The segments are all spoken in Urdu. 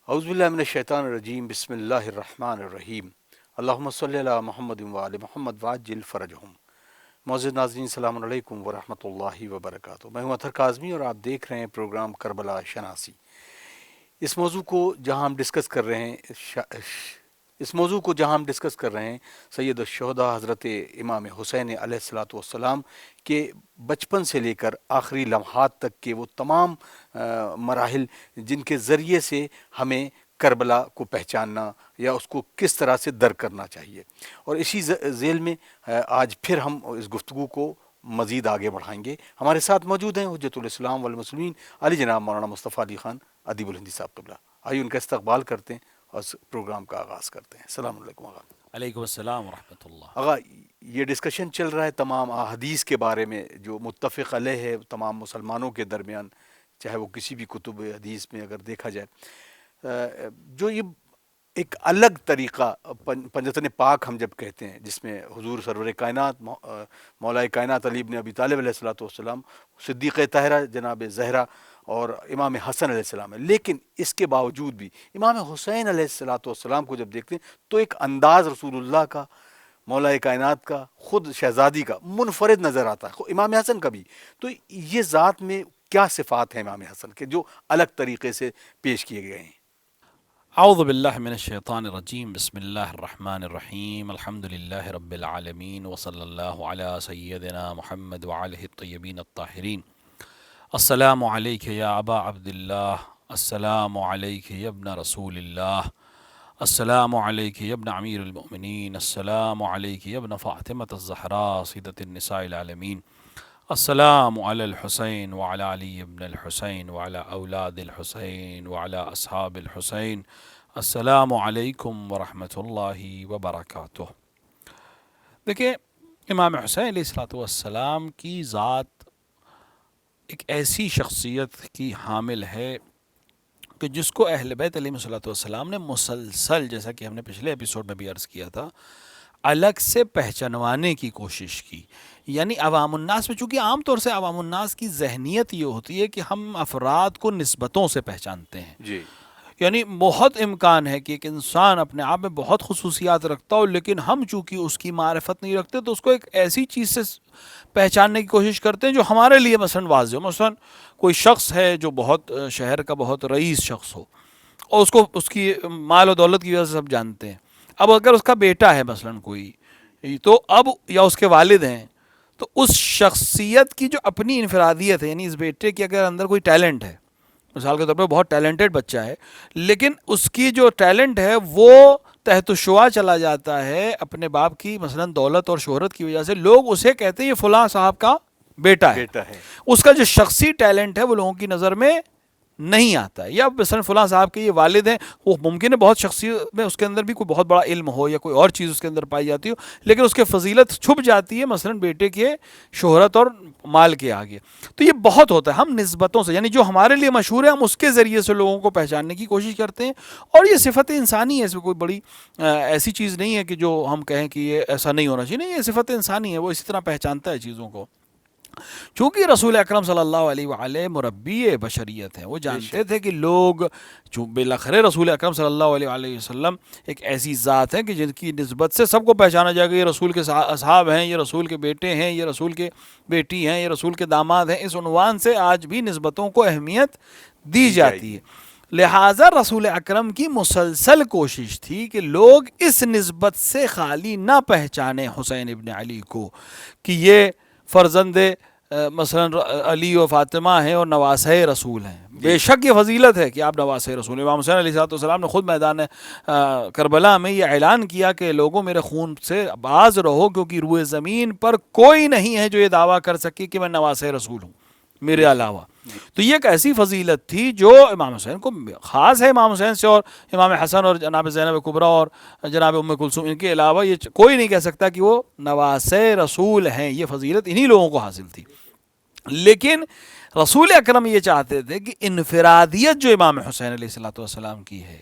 اعوذ باللہ من الشیطان الرجیم، بسم اللہ الرحمن الرحیم، اللہم صلی علی محمد وآل محمد وعجل فرجہم۔ معزز ناظرین، السلام علیکم ورحمۃ اللہ وبرکاتہ۔ میں ہوں اطہر کاظمی اور آپ دیکھ رہے ہیں پروگرام کربلا شناسی۔ اس موضوع کو جہاں ہم ڈسکس کر رہے ہیں سید الشہداء حضرت امام حسین علیہ الصلوۃ والسلام کے بچپن سے لے کر آخری لمحات تک کے وہ تمام مراحل جن کے ذریعے سے ہمیں کربلا کو پہچاننا یا اس کو کس طرح سے درک کرنا چاہیے، اور اسی ذیل میں آج پھر ہم اس گفتگو کو مزید آگے بڑھائیں گے۔ ہمارے ساتھ موجود ہیں حجت الاسلام والمسلمین علی جناب مولانا مصطفیٰ علی خان ادیب الہندی صاحب قبلہ۔ آئیے ان کا استقبال کرتے ہیں اور اس پروگرام کا آغاز کرتے ہیں۔ السلام علیکم آغا۔ علیکم السلام ورحمۃ اللہ۔ آغا، یہ ڈسکشن چل رہا ہے تمام احادیث کے بارے میں جو متفق علیہ ہے تمام مسلمانوں کے درمیان، چاہے وہ کسی بھی کتب حدیث میں اگر دیکھا جائے، جو یہ ایک الگ طریقہ پنجتن پاک ہم جب کہتے ہیں، جس میں حضور سرور کائنات مولا کائنات علی بن ابی طالب علیہ الصلوۃ والسلام، صدیقہ طاہرہ جناب زہرا اور امام حسن علیہ السلام ہے، لیکن اس کے باوجود بھی امام حسین علیہ الصلوۃ والسلام کو جب دیکھتے ہیں تو ایک انداز رسول اللہ کا، مولا کائنات کا، خود شہزادی کا منفرد نظر آتا ہے، امام حسن کا بھی۔ تو یہ ذات میں کیا صفات ہیں امام حسن کے جو الگ طریقے سے پیش کیے گئے ہیں؟ اعوذ باللہ من الشیطان الرجیم، بسم اللہ الرحمن الرحیم، الحمد للہ رب العالمین، وصلی اللہ علی سیدنا محمد وعلیہ الطیبین الطاہرین۔ السلام علیک یا ابا عبداللہ، السلام علیک یا ابن رسول اللہ، السلام علیک یا ابن امیر المؤمنین، السلام علیک یا ابن فاطمۃ الزہراء سیدۃ النساء العالمین، السلام علی الحسین وعلی علی ابن الحسین وعلی اولاد الحسین وعلی اصحاب الحسین، السلام علیکم ورحمۃ اللہ وبرکاتہ۔ دیکھیں، امام حسین علیہ الصلوۃ والسلام کی ذات ایک ایسی شخصیت کی حامل ہے کہ جس کو اہل بیت علیہ الصلوۃ والسلام نے مسلسل، جیسا کہ ہم نے پچھلے ایپیسوڈ میں بھی عرض کیا تھا، الگ سے پہچانوانے کی کوشش کی۔ یعنی عوام الناس میں، چونکہ عام طور سے عوام الناس کی ذہنیت یہ ہوتی ہے کہ ہم افراد کو نسبتوں سے پہچانتے ہیں، جی، یعنی بہت امکان ہے کہ ایک انسان اپنے آپ میں بہت خصوصیات رکھتا ہو، لیکن ہم چونکہ اس کی معرفت نہیں رکھتے تو اس کو ایک ایسی چیز سے پہچاننے کی کوشش کرتے ہیں جو ہمارے لیے مثلا واضح ہو۔ مثلا کوئی شخص ہے جو بہت شہر کا بہت رئیس شخص ہو، اور اس کو اس کی مال و دولت کی وجہ سے سب جانتے ہیں۔ اب اگر اس کا بیٹا ہے مثلا کوئی، تو اب یا اس کے والد ہیں، تو اس شخصیت کی جو اپنی انفرادیت ہے، یعنی اس بیٹے کے اگر اندر کوئی ٹیلنٹ ہے، مثال کے طور پہ بہت ٹیلنٹڈ بچہ ہے، لیکن اس کی جو ٹیلنٹ ہے وہ تحت الشعاع چلا جاتا ہے اپنے باپ کی مثلا دولت اور شہرت کی وجہ سے، لوگ اسے کہتے ہیں یہ فلاں صاحب کا بیٹا ہے۔ اس کا جو شخصی ٹیلنٹ ہے وہ لوگوں کی نظر میں نہیں آتا ہے۔ یا مثلا فلاں صاحب کے یہ والد ہیں، وہ ممکن ہے بہت شخصیت میں اس کے اندر بھی کوئی بہت بڑا علم ہو یا کوئی اور چیز اس کے اندر پائی جاتی ہو، لیکن اس کے فضیلت چھپ جاتی ہے مثلا بیٹے کے شہرت اور مال کے آگے۔ تو یہ بہت ہوتا ہے، ہم نسبتوں سے، یعنی جو ہمارے لیے مشہور ہے ہم اس کے ذریعے سے لوگوں کو پہچاننے کی کوشش کرتے ہیں، اور یہ صفت انسانی ہے، اس میں کوئی بڑی ایسی چیز نہیں ہے کہ جو ہم کہیں کہ یہ ایسا نہیں ہونا چاہیے، نہیں، یہ صفت انسانی ہے، وہ اسی طرح پہچانتا ہے چیزوں کو۔ چونکہ رسول اکرم صلی اللہ علیہ وآلہ مربی بشریت ہیں، وہ جانتے تھے کہ لوگ، بالآخر رسول اکرم صلی اللہ علیہ وآلہ وسلم ایک ایسی ذات ہے کہ جن کی نسبت سے سب کو پہچانا جائے گا، یہ رسول کے اصحاب ہیں، یہ رسول کے بیٹے ہیں، یہ رسول کے بیٹی ہیں، یہ رسول کے داماد ہیں۔ اس عنوان سے آج بھی نسبتوں کو اہمیت دی جاتی ہے۔ لہٰذا رسول اکرم کی مسلسل کوشش تھی کہ لوگ اس نسبت سے خالی نہ پہچانے حسین ابن علی کو کہ یہ فرزند مثلا علی و فاطمہ ہیں اور نواسہ رسول ہیں۔ بے شک یہ فضیلت ہے کہ آپ نواسہ رسول ہیں۔ امام حسین علیہ السلام نے خود میدان کربلا میں یہ اعلان کیا کہ لوگوں میرے خون سے باز رہو، کیونکہ روئے زمین پر کوئی نہیں ہے جو یہ دعویٰ کر سکے کہ میں نواسہ رسول ہوں میرے علاوہ۔ تو یہ ایک ایسی فضیلت تھی جو امام حسین کو خاص ہے، امام حسین سے اور امام حسن اور جناب زینب کبریٰ اور جناب ام کلثوم، ان کے علاوہ یہ کوئی نہیں کہہ سکتا کہ وہ نواسہ رسول ہیں۔ یہ فضیلت انہی لوگوں کو حاصل تھی۔ لیکن رسول اکرم یہ چاہتے تھے کہ انفرادیت جو امام حسین علیہ السلام کی ہے،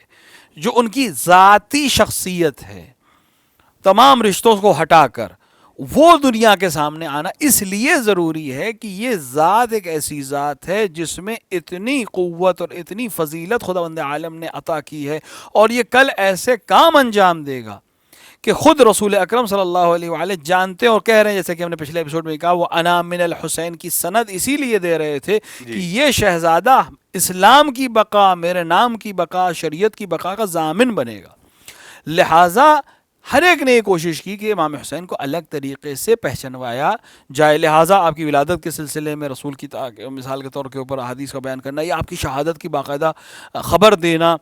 جو ان کی ذاتی شخصیت ہے، تمام رشتوں کو ہٹا کر وہ دنیا کے سامنے آنا اس لیے ضروری ہے کہ یہ ذات ایک ایسی ذات ہے جس میں اتنی قوت اور اتنی فضیلت خداوند عالم نے عطا کی ہے، اور یہ کل ایسے کام انجام دے گا کہ خود رسول اکرم صلی اللہ علیہ وآلہ جانتے اور کہہ رہے ہیں، جیسے کہ ہم نے پچھلے ایپیسوڈ میں کہا، وہ انا من الحسین کی سند اسی لیے دے رہے تھے کہ یہ شہزادہ اسلام کی بقا، میرے نام کی بقا، شریعت کی بقا کا ضامن بنے گا۔ لہٰذا ہر ایک نے یہ کوشش کی کہ امام حسین کو الگ طریقے سے پہچنوایا جائے، لہٰذا آپ کی ولادت کے سلسلے میں رسول کی مثال کے طور کے اوپر احادیث کا بیان کرنا، یا آپ کی شہادت کی باقاعدہ خبر دینا۔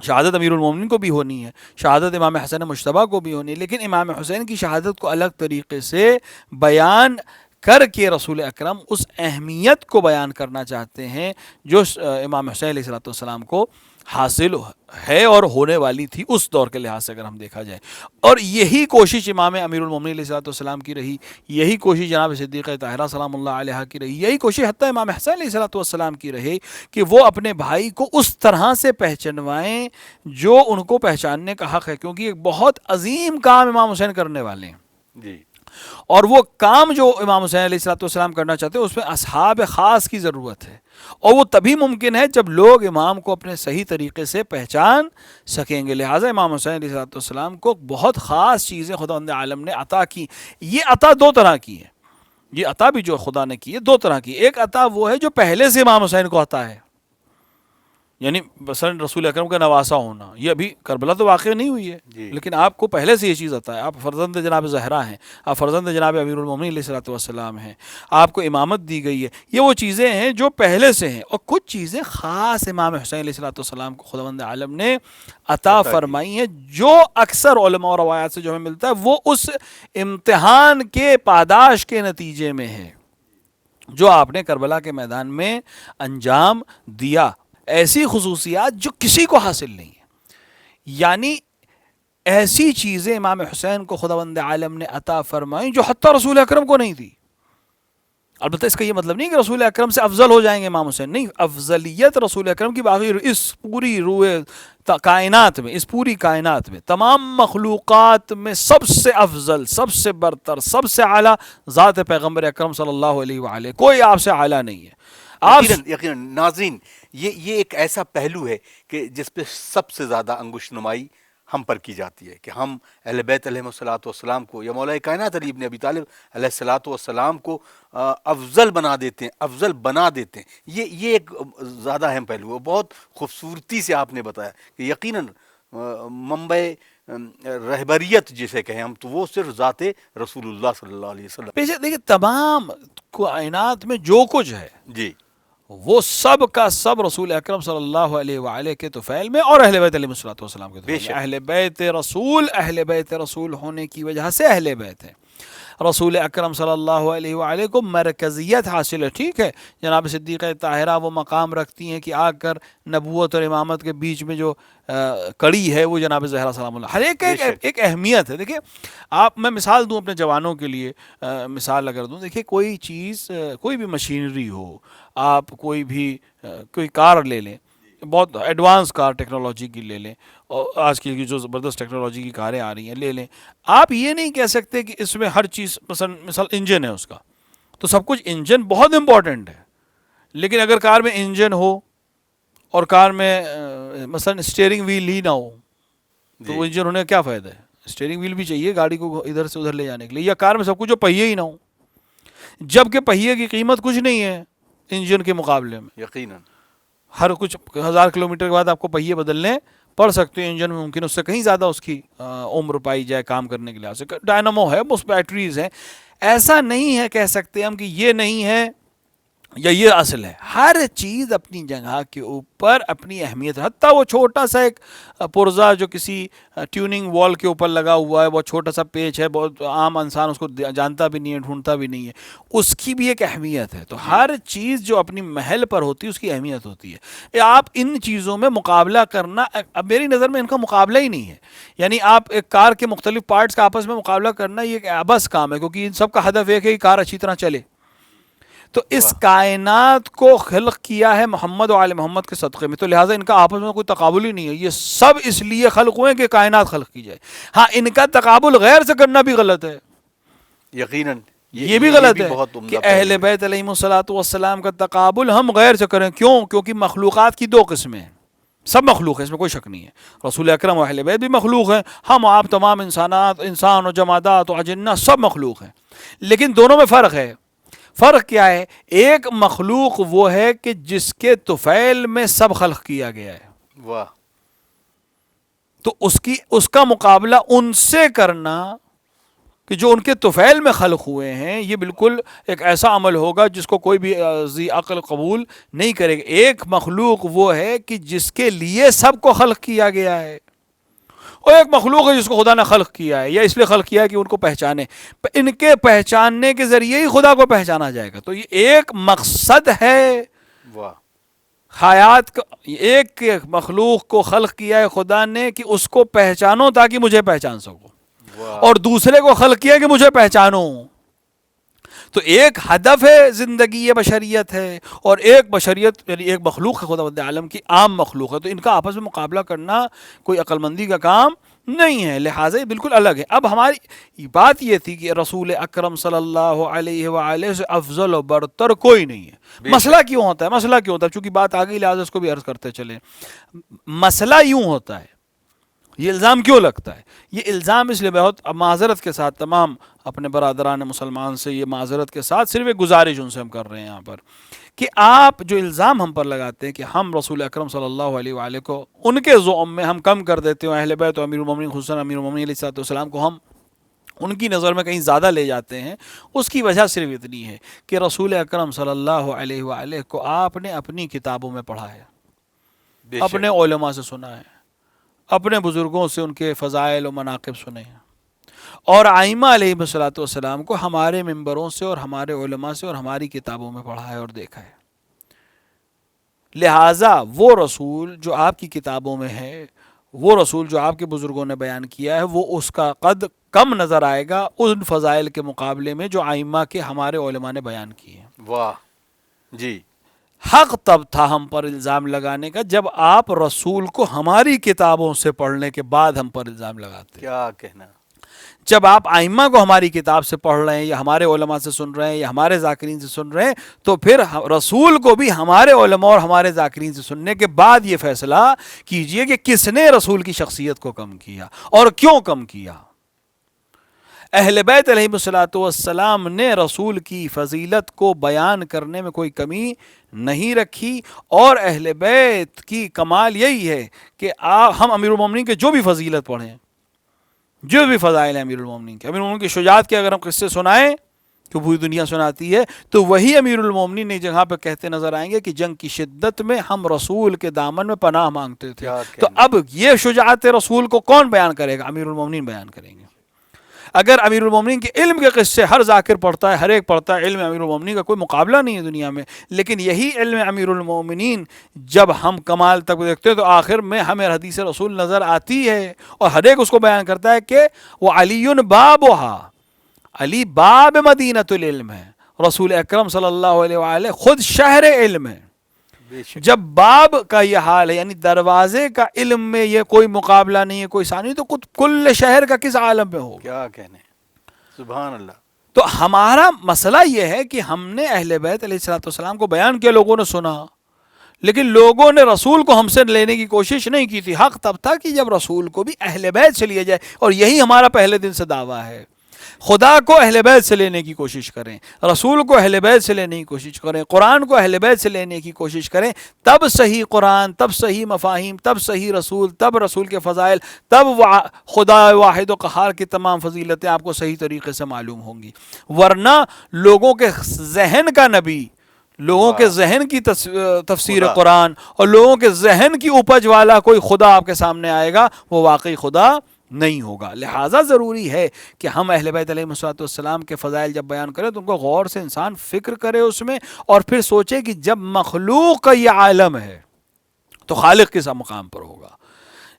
شہادت امیر المومنین کو بھی ہونی ہے، شہادت امام حسن مجتبیٰ کو بھی ہونی ہے، لیکن امام حسین کی شہادت کو الگ طریقے سے بیان کر کے رسول اکرم اس اہمیت کو بیان کرنا چاہتے ہیں جو امام حسین علیہ السلام کو حاصل ہے اور ہونے والی تھی اس دور کے لحاظ سے اگر ہم دیکھا جائے۔ اور یہی کوشش امام امیر المومنین علیہ السلام کی رہی، یہی کوشش جناب صدیقہ طاہرہ سلام اللہ علیہ کی رہی، یہی کوشش حتیٰ امام حسین علیہ السلام کی رہی کہ وہ اپنے بھائی کو اس طرح سے پہچنوائیں جو ان کو پہچاننے کا حق ہے، کیونکہ ایک بہت عظیم کام امام حسین کرنے والے ہیں جی، اور وہ کام جو امام حسین علیہ السلام کرنا چاہتے ہیں اس میں اصحاب خاص کی ضرورت ہے، اور وہ تبھی ممکن ہے جب لوگ امام کو اپنے صحیح طریقے سے پہچان سکیں گے۔ لہٰذا امام حسین علیہ السلام کو بہت خاص چیزیں خداوند عالم نے عطا کی۔ یہ عطا دو طرح کی ہے، یہ عطا بھی جو خدا نے کی ہے دو طرح کی۔ ایک عطا وہ ہے جو پہلے سے امام حسین کو عطا ہے، یعنی مثلاً رسول اکرم کا نواسا ہونا، یہ ابھی کربلا تو واقع نہیں ہوئی ہے جی، لیکن آپ کو پہلے سے یہ چیز عطا ہے، آپ فرزند جناب زہرا ہیں، آپ فرزند جناب امیر المومنین علیہ السلام ہیں، آپ کو امامت دی گئی ہے، یہ وہ چیزیں ہیں جو پہلے سے ہیں، اور کچھ چیزیں خاص امام حسین علیہ السلام کو خداوند عالم نے عطا فرمائی ہیں، جو اکثر علماء اور روایات سے جو ہمیں ملتا ہے وہ اس امتحان کے پاداش کے نتیجے میں ہے جو آپ نے کربلا کے میدان میں انجام دیا۔ ایسی خصوصیات جو کسی کو حاصل نہیں ہے، یعنی ایسی چیزیں امام حسین کو خداوند عالم نے عطا فرمائیں جو حتیٰ رسول اکرم کو نہیں تھی۔ البتہ اس کا یہ مطلب نہیں کہ رسول اکرم سے افضل ہو جائیں گے امام حسین، نہیں، افضلیت رسول اکرم کی باقی اس پوری روئے کائنات میں، اس پوری کائنات میں تمام مخلوقات میں سب سے افضل، سب سے برتر، سب سے اعلیٰ ذات پیغمبر اکرم صلی اللہ علیہ وآلہ، کوئی آپ سے اعلیٰ نہیں ہے۔ آپ یقیناً ناظرین، یہ ایک ایسا پہلو ہے کہ جس پہ سب سے زیادہ انگشت نمائی ہم پر کی جاتی ہے کہ ہم اہل بیت علیہ السلام کو، یا مولا کائنات علی ابن ابی طالب علیہ السلام کو افضل بنا دیتے ہیں، یہ ایک زیادہ اہم پہلو ہے۔ بہت خوبصورتی سے آپ نے بتایا کہ یقیناً منبع رہبریت جسے کہیں ہم، تو وہ صرف ذات رسول اللہ صلی اللہ علیہ وسلم۔ پیچھے دیکھیں، تمام کائنات میں جو کچھ ہے جی، وہ سب کا سب رسول اکرم صلی اللہ علیہ وآلہ کے طفیل میں اور اہل بیت علیہ السلام کے طفیل میں، اہل بیت رسول ہونے کی وجہ سے اہل بیت ہیں۔ رسول اکرم صلی اللہ علیہ وآلہ کو مرکزیت حاصل ہے، ٹھیک ہے، جناب صدیقہ طاہرہ وہ مقام رکھتی ہیں کہ آ کر نبوت اور امامت کے بیچ میں جو کڑی ہے وہ جناب زہرا سلام اللہ، ہر ایک اہمیت ہے۔ دیکھیں، میں مثال دوں اپنے جوانوں کے لیے، مثال اگر دوں، دیکھیں کوئی چیز، کوئی بھی مشینری ہو، آپ کوئی کار لے لیں، بہت ایڈوانس کار ٹیکنالوجی کی لے لیں، اور آج کی جو زبردست ٹیکنالوجی کی کاریں آ رہی ہیں لے لیں، آپ یہ نہیں کہہ سکتے کہ اس میں ہر چیز، مثلا انجن ہے اس کا، تو سب کچھ انجن بہت امپورٹنٹ ہے، لیکن اگر کار میں انجن ہو اور کار میں مثلا اسٹیئرنگ ویل ہی نہ ہو تو وہ انجن ہونے کا کیا فائدہ ہے؟ اسٹیئرنگ ویل بھی چاہیے گاڑی کو ادھر سے ادھر لے جانے کے لیے، یا کار میں سب کچھ جو پہیے ہی نہ ہو، جبکہ پہیے کی قیمت کچھ نہیں ہے انجن کے مقابلے میں، یقیناً ہر کچھ 1000 کلومیٹر کے بعد آپ کو پہیے بدلنے پڑ سکتے ہیں، انجن میں ممکن اس سے کہیں زیادہ اس کی عمر پائی جائے کام کرنے کے لحاظ سے، ڈائنامو ہے، اس بیٹریز ہیں، ایسا نہیں ہے کہہ سکتے ہم کہ یہ نہیں ہے یا یہ اصل ہے، ہر چیز اپنی جگہ کے اوپر اپنی اہمیت ہے، حتیٰ وہ چھوٹا سا ایک پرزہ جو کسی ٹیوننگ وال کے اوپر لگا ہوا ہے، بہت چھوٹا سا پیچ ہے، بہت عام انسان اس کو جانتا بھی نہیں ہے، ڈھونڈتا بھی نہیں ہے، اس کی بھی ایک اہمیت ہے۔ تو ہر چیز جو اپنی محل پر ہوتی ہے اس کی اہمیت ہوتی ہے۔ آپ ان چیزوں میں مقابلہ کرنا، اب میری نظر میں ان کا مقابلہ ہی نہیں ہے، یعنی آپ ایک کار کے مختلف پارٹس کا آپس میں مقابلہ کرنا یہ ایک عبث کام ہے، کیونکہ ان سب کا ہدف ایک ہے کہ کار اچھی طرح چلے۔ تو اس کائنات کو خلق کیا ہے محمد و آل محمد کے صدقے میں، تو لہٰذا ان کا آپس میں کوئی تقابل ہی نہیں ہے، یہ سب اس لیے خلق ہوئے کہ کائنات خلق کی جائے۔ ہاں، ان کا تقابل غیر سے کرنا بھی غلط ہے، یقیناً یہ بھی غلط ہے بہت عمدہ کہ پہلو اہل ہے۔ بیت علیہم الصلوۃ والسلام کا تقابل ہم غیر سے کریں. کیوں؟ کیونکہ مخلوقات کی دو قسمیں ہیں. سب مخلوق ہے، اس میں کوئی شک نہیں ہے. رسول اکرم و اہل بیت بھی مخلوق ہیں، ہم آپ تمام انسانات، انسان و جمادات و اجنہ سب مخلوق ہیں. لیکن دونوں میں فرق ہے. فرق کیا ہے؟ ایک مخلوق وہ ہے کہ جس کے طفیل میں سب خلق کیا گیا ہے، واہ، تو اس کا مقابلہ ان سے کرنا کہ جو ان کے طفیل میں خلق ہوئے ہیں، یہ بالکل ایک ایسا عمل ہوگا جس کو کوئی بھی ذی عقل قبول نہیں کرے گا. ایک مخلوق وہ ہے کہ جس کے لیے سب کو خلق کیا گیا ہے، اور ایک مخلوق ہے جس کو خدا نے خلق کیا ہے، یا اس لیے خلق کیا ہے کہ ان کو پہچانے. ان کے پہچاننے کے ذریعے ہی خدا کو پہچانا جائے گا. تو یہ ایک مقصد ہے واہ، حیات کا. ایک مخلوق کو خلق کیا ہے خدا نے کہ اس کو پہچانو تاکہ مجھے پہچان سکو، واہ، اور دوسرے کو خلق کیا کہ مجھے پہچانو. تو ایک ہدف ہے زندگی یہ بشریت ہے، اور ایک بشریت یعنی ایک مخلوق ہے خداوند عالم کی عام مخلوق ہے. تو ان کا آپس میں مقابلہ کرنا کوئی عقل مندی کا کام نہیں ہے، لہٰذا یہ بالکل الگ ہے. اب ہماری بات یہ تھی کہ رسول اکرم صلی اللہ علیہ وآلہ سے افضل و برتر کوئی نہیں ہے. مسئلہ کیوں ہوتا ہے؟ مسئلہ کیوں ہوتا ہے؟ چونکہ بات آگئی لہٰذا اس کو بھی عرض کرتے چلیں. مسئلہ یوں ہوتا ہے، یہ الزام کیوں لگتا ہے؟ یہ الزام اس لیے بہت معذرت کے ساتھ تمام اپنے برادران مسلمان سے یہ معذرت کے ساتھ صرف ایک گزارش ان سے ہم کر رہے ہیں یہاں پر، کہ آپ جو الزام ہم پر لگاتے ہیں کہ ہم رسول اکرم صلی اللہ علیہ وآلہ کو ان کے زعم میں ہم کم کر دیتے ہیں، اہل بیت و امیر المومنین خصوصاً امیر المومنین علیہ الصلوۃ والسلام کو ہم ان کی نظر میں کہیں زیادہ لے جاتے ہیں، اس کی وجہ صرف اتنی ہے کہ رسول اکرم صلی اللہ علیہ وآلہ کو آپ نے اپنی کتابوں میں پڑھا ہے، بے شک، اپنے علماء سے سنا ہے، اپنے بزرگوں سے ان کے فضائل و مناقب سنے ہیں، اور ائمہ علیہ الصلوۃ والسلام کو ہمارے منبروں سے اور ہمارے علماء سے اور ہماری کتابوں میں پڑھا ہے اور دیکھا ہے. لہٰذا وہ رسول جو آپ کی کتابوں میں ہے، وہ رسول جو آپ کے بزرگوں نے بیان کیا ہے، وہ اس کا قد کم نظر آئے گا ان فضائل کے مقابلے میں جو ائمہ کے ہمارے علماء نے بیان کیے ہیں. واہ، جی، حق تب تھا ہم پر الزام لگانے کا جب آپ رسول کو ہماری کتابوں سے پڑھنے کے بعد ہم پر الزام لگاتے. کیا کہنا، جب آپ ائمہ کو ہماری کتاب سے پڑھ رہے ہیں یا ہمارے علماء سے سن رہے ہیں یا ہمارے ذاکرین سے سن رہے ہیں، تو پھر رسول کو بھی ہمارے علماء اور ہمارے ذاکرین سے سننے کے بعد یہ فیصلہ کیجئے کہ کس نے رسول کی شخصیت کو کم کیا اور کیوں کم کیا. اہل بیت علیہ الصلوۃ والسلام نے رسول کی فضیلت کو بیان کرنے میں کوئی کمی نہیں رکھی، اور اہل بیت کی کمال یہی ہے کہ ہم امیر المومنین کے جو بھی فضیلت پڑھیں، جو بھی فضائل ہیں امیر المومنین کے، امیر المومنین کی شجاعت کے اگر ہم قصے سنائیں تو پوری دنیا سناتی ہے، تو وہی امیر المومنین ایک جگہ پہ کہتے نظر آئیں گے کہ جنگ کی شدت میں ہم رسول کے دامن میں پناہ مانگتے تھے. تو اب یہ شجاعت رسول کو کون بیان کرے گا؟ امیر المومنین بیان کریں گے. اگر امیر المومنین کے علم کے قصے ہر ذاکر پڑھتا ہے، ہر ایک پڑھتا ہے، علم امیر المومنین کا کوئی مقابلہ نہیں ہے دنیا میں، لیکن یہی علم امیر المومنین جب ہم کمال تک دیکھتے ہیں تو آخر میں ہمیں حدیث رسول نظر آتی ہے، اور ہر ایک اس کو بیان کرتا ہے کہ وہ علی بابھا، علی باب مدینۃ العلم ہے، رسول اکرم صلی اللہ علیہ وآلہ خود شہر علم ہے. جب باب کا یہ حال ہے یعنی دروازے کا علم میں یہ کوئی مقابلہ نہیں ہے، کوئی ثانی، تو کل شہر کا کس عالم میں ہوگا؟ کیا کہنے، سبحان اللہ. تو ہمارا مسئلہ یہ ہے کہ ہم نے اہل بیت علیہ الصلوۃ والسلام کو بیان کیا، لوگوں نے سنا، لیکن لوگوں نے رسول کو ہم سے لینے کی کوشش نہیں کی تھی. حق تب تھا کہ جب رسول کو بھی اہل بیت سے لیا جائے، اور یہی ہمارا پہلے دن سے دعویٰ ہے. خدا کو اہل بیت سے لینے کی کوشش کریں، رسول کو اہل بیت سے لینے کی کوشش کریں، قرآن کو اہل بیت سے لینے کی کوشش کریں، تب صحیح قرآن، تب صحیح مفاہیم، تب صحیح رسول، تب رسول کے فضائل، تب خدا واحد و قہار کی تمام فضیلتیں آپ کو صحیح طریقے سے معلوم ہوں گی. ورنہ لوگوں کے ذہن کا نبی، لوگوں کے ذہن کی تفسیر قرآن اور لوگوں کے ذہن کی اپج والا کوئی خدا آپ کے سامنے آئے گا، وہ واقعی خدا نہیں ہوگا. لہٰذا ضروری ہے کہ ہم اہل بیت علیہ الصلوۃ والسلام کے فضائل جب بیان کریں تو ان کو غور سے انسان فکر کرے اس میں، اور پھر سوچے کہ جب مخلوق کا یہ عالم ہے تو خالق کس مقام پر ہوگا،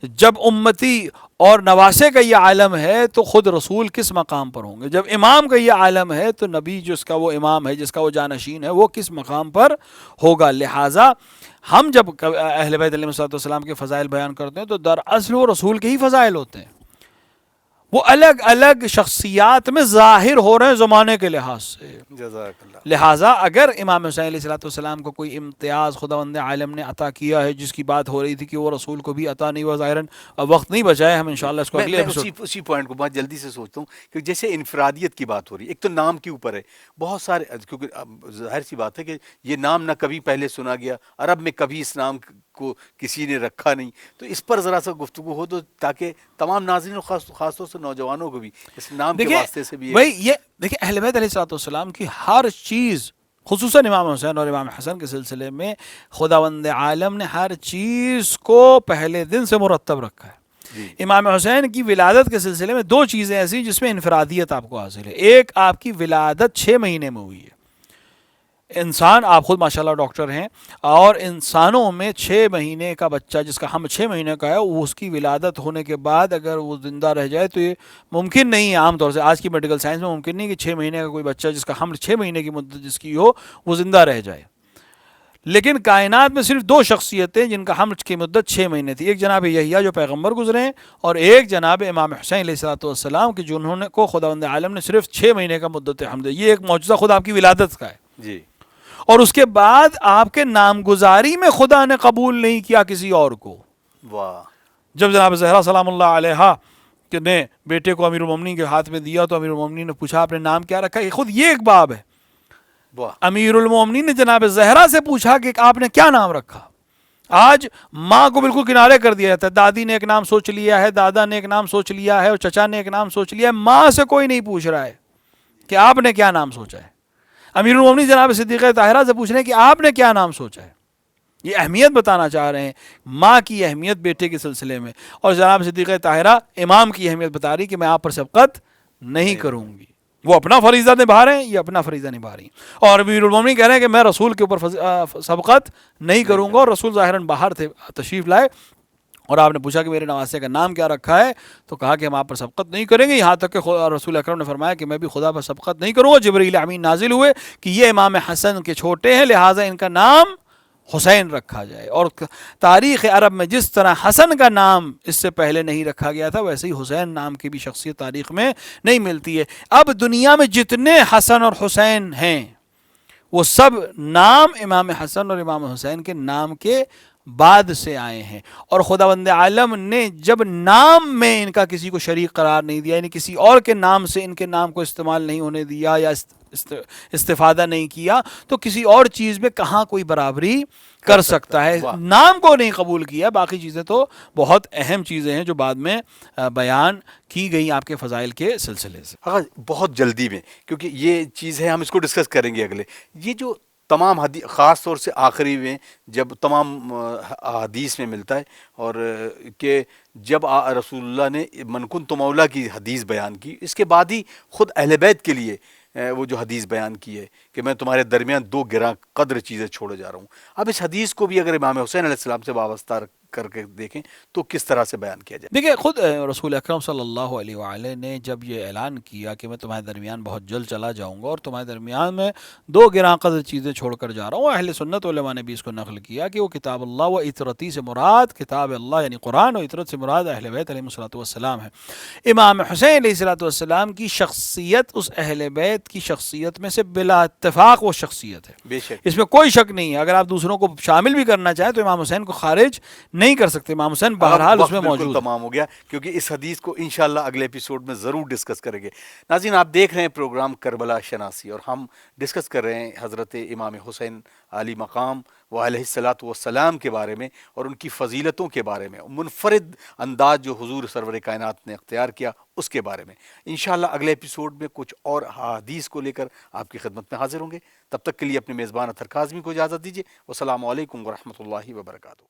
جب امتی اور نواسے کا یہ عالم ہے تو خود رسول کس مقام پر ہوں گے، جب امام کا یہ عالم ہے تو نبی جس کا وہ امام ہے، جس کا وہ جانشین ہے، وہ کس مقام پر ہوگا. لہٰذا ہم جب اہل بیت علیہ الصلوۃ والسلام کے فضائل بیان کرتے ہیں تو دراصل وہ رسول کے ہی فضائل ہوتے ہیں. وہ الگ الگ شخصیات میں ظاہر ہو رہے ہیں زمانے کے لحاظ سے. جزاک اللہ. لہٰذا اگر امام حسین علیہ الصلوۃ والسلام کو کوئی امتیاز خداوند عالم نے عطا کیا ہے، جس کی بات ہو رہی تھی کہ وہ رسول کو بھی عطا نہیں ہوا، ظاہراً اب وقت نہیں بچا ہے، ہم انشاءاللہ اس کو اگلے میں ایپیسوڈ. اسی پوائنٹ کو بہت جلدی سے سوچتا ہوں کہ جیسے انفرادیت کی بات ہو رہی ہے، ایک تو نام کے اوپر ہے بہت سارے، کیونکہ اب ظاہر سی بات ہے کہ یہ نام نہ کبھی پہلے سنا گیا، عرب میں کبھی اس نام کو کسی نے رکھا نہیں، تو اس پر ذرا سا گفتگو ہو تو تاکہ تمام ناظرین اور خاص طور سے نوجوانوں کو بھی اس نام کے دیکھیں واسطے سے بھی بھائی، یہ دیکھیں اہل بیت علیہ الصلوۃ والسلام کی ہر چیز، خصوصاً امام حسین اور امام حسن کے سلسلے میں خداوند عالم نے ہر چیز کو پہلے دن سے مرتب رکھا ہے. جی امام حسین کی ولادت کے سلسلے میں دو چیزیں ایسی جس میں انفرادیت آپ کو حاصل ہے. ایک، آپ کی ولادت 6 مہینے میں ہوئی ہے. انسان، آپ خود ماشاءاللہ ڈاکٹر ہیں، اور انسانوں میں 6 مہینے کا بچہ جس کا ہم 6 مہینے کا ہے، وہ اس کی ولادت ہونے کے بعد اگر وہ زندہ رہ جائے تو یہ ممکن نہیں ہے. عام طور سے آج کی میڈیکل سائنس میں ممکن نہیں کہ 6 مہینے کا کوئی بچہ جس کا حمل 6 مہینے کی مدت جس کی ہو وہ زندہ رہ جائے. لیکن کائنات میں صرف 2 شخصیتیں جن کا حمل کی مدت 6 مہینے تھی. ایک جناب یحییٰ جو پیغمبر گزرے ہیں، اور ایک جناب امام حسین علیہ الصلوۃ والسلام کہ جنہوں نے کو خداوند عالم نے صرف 6 مہینے کا مدت حمل. یہ ایک معجزہ خود آپ کی ولادت کا ہے. جی اور اس کے بعد آپ کے نامگزاری میں خدا نے قبول نہیں کیا کسی اور کو. واہ. جب جناب زہرا سلام اللہ علیہا کہ نے بیٹے کو امیر المومنین کے ہاتھ میں دیا تو امیر المومنین نے پوچھا آپ نے نام کیا رکھا ہے. خود یہ ایک باب ہے. واہ. امیر المومنین نے جناب زہرا سے پوچھا کہ آپ نے کیا نام رکھا. آج ماں کو بالکل کنارے کر دیا جاتا ہے. دادی نے ایک نام سوچ لیا ہے، دادا نے ایک نام سوچ لیا ہے، اور چچا نے ایک نام سوچ لیا ہے. ماں سے کوئی نہیں پوچھ رہا ہے کہ آپ نے کیا نام سوچا ہے. امیر المومنین جناب صدیقہ طاہرہ سے پوچھ رہے ہیں کہ آپ نے کیا نام سوچا ہے. یہ اہمیت بتانا چاہ رہے ہیں، ماں کی اہمیت بیٹے کے سلسلے میں. اور جناب صدیقہ طاہرہ امام کی اہمیت بتا رہی کہ میں آپ پر سبقت نہیں کروں گی. وہ اپنا فریضہ نبھا رہے ہیں، یہ اپنا فریضہ نبھا رہی ہیں. اور امیر المومنین کہہ رہے ہیں کہ میں رسول کے اوپر سبقت نہیں کروں گا. اور رسول ظاہراً باہر تھے، تشریف لائے، اور آپ نے پوچھا کہ میرے نواسے کا نام کیا رکھا ہے، تو کہا کہ ہم آپ پر سبقت نہیں کریں گے. یہاں تک کہ رسول اکرم نے فرمایا کہ میں بھی خدا پر سبقت نہیں کروں گا. جبرائیل امین نازل ہوئے کہ یہ امام حسن کے چھوٹے ہیں، لہٰذا ان کا نام حسین رکھا جائے. اور تاریخ عرب میں جس طرح حسن کا نام اس سے پہلے نہیں رکھا گیا تھا، ویسے ہی حسین نام کی بھی شخصیت تاریخ میں نہیں ملتی ہے. اب دنیا میں جتنے حسن اور حسین ہیں وہ سب نام امام حسن اور امام حسین کے نام کے بعد سے آئے ہیں. اور خداوند عالم نے جب نام میں ان کا کسی کو شریک قرار نہیں دیا، یعنی کسی اور کے نام سے ان کے نام کو استعمال نہیں ہونے دیا یا استفادہ نہیں کیا، تو کسی اور چیز میں کہاں کوئی برابری کر سکتا ہے. نام کو نہیں قبول کیا. باقی چیزیں تو بہت اہم چیزیں ہیں جو بعد میں بیان کی گئی آپ کے فضائل کے سلسلے سے. بہت جلدی میں، کیونکہ یہ چیز ہے، ہم اس کو ڈسکس کریں گے اگلے. یہ جو تمام حدیث، خاص طور سے آخری میں جب تمام حدیث میں ملتا ہے، اور کہ جب رسول اللہ نے من کنت مولا کی حدیث بیان کی، اس کے بعد ہی خود اہل بیت کے لیے وہ جو حدیث بیان کی ہے کہ میں تمہارے درمیان 2 گراں قدر چیزیں چھوڑے جا رہا ہوں. اب اس حدیث کو بھی اگر امام حسین علیہ السلام سے وابستہ کر کے دیکھیں تو کس طرح سے بیان کیا جائے. دیکھیں خود رسول اکرم صلی اللہ علیہ وآلہ نے جب یہ اعلان کیا کہ میں تمہارے درمیان بہت جلد چلا جاؤں گا اور تمہارے درمیان میں 2 گراں قدر چیزیں چھوڑ کر جا رہا ہوں، اہل سنت علماء نے بھی اس کو نقل کیا کہ وہ کتاب اللہ و اطرتی سے مراد کتاب اللہ یعنی قرآن، و اطرت سے مراد اہل بیت علیہ الصلوۃ والسلام ہے. امام حسین علیہ الصلوۃ والسلام کی شخصیت اس اہل بیت کی شخصیت میں سے بلا اتفاق وہ شخصیت ہے. بے شک اس میں کوئی شک نہیں ہے. اگر آپ دوسروں کو شامل بھی کرنا چاہیں تو امام حسین کو خارج نہیں کر سکتے. امام حسین بہرحال اس میں موجود. تمام ہو گیا، کیونکہ اس حدیث کو انشاءاللہ اگلے ایپیسوڈ میں ضرور ڈسکس کریں گے. ناظرین، آپ دیکھ رہے ہیں پروگرام کربلا شناسی، اور ہم ڈسکس کر رہے ہیں حضرت امام حسین علی مقام و علیہ الصلوۃ والسلام کے بارے میں اور ان کی فضیلتوں کے بارے میں. منفرد انداز جو حضور سرور کائنات نے اختیار کیا اس کے بارے میں. انشاءاللہ اگلے ایپیسوڈ میں کچھ اور حدیث کو لے کر آپ کی خدمت میں حاضر ہوں گے. تب تک کے لیے اپنے میزبان اطہر کاظمی کو اجازت دیجیے. والسلام علیکم ورحمۃ اللہ وبرکاتہ.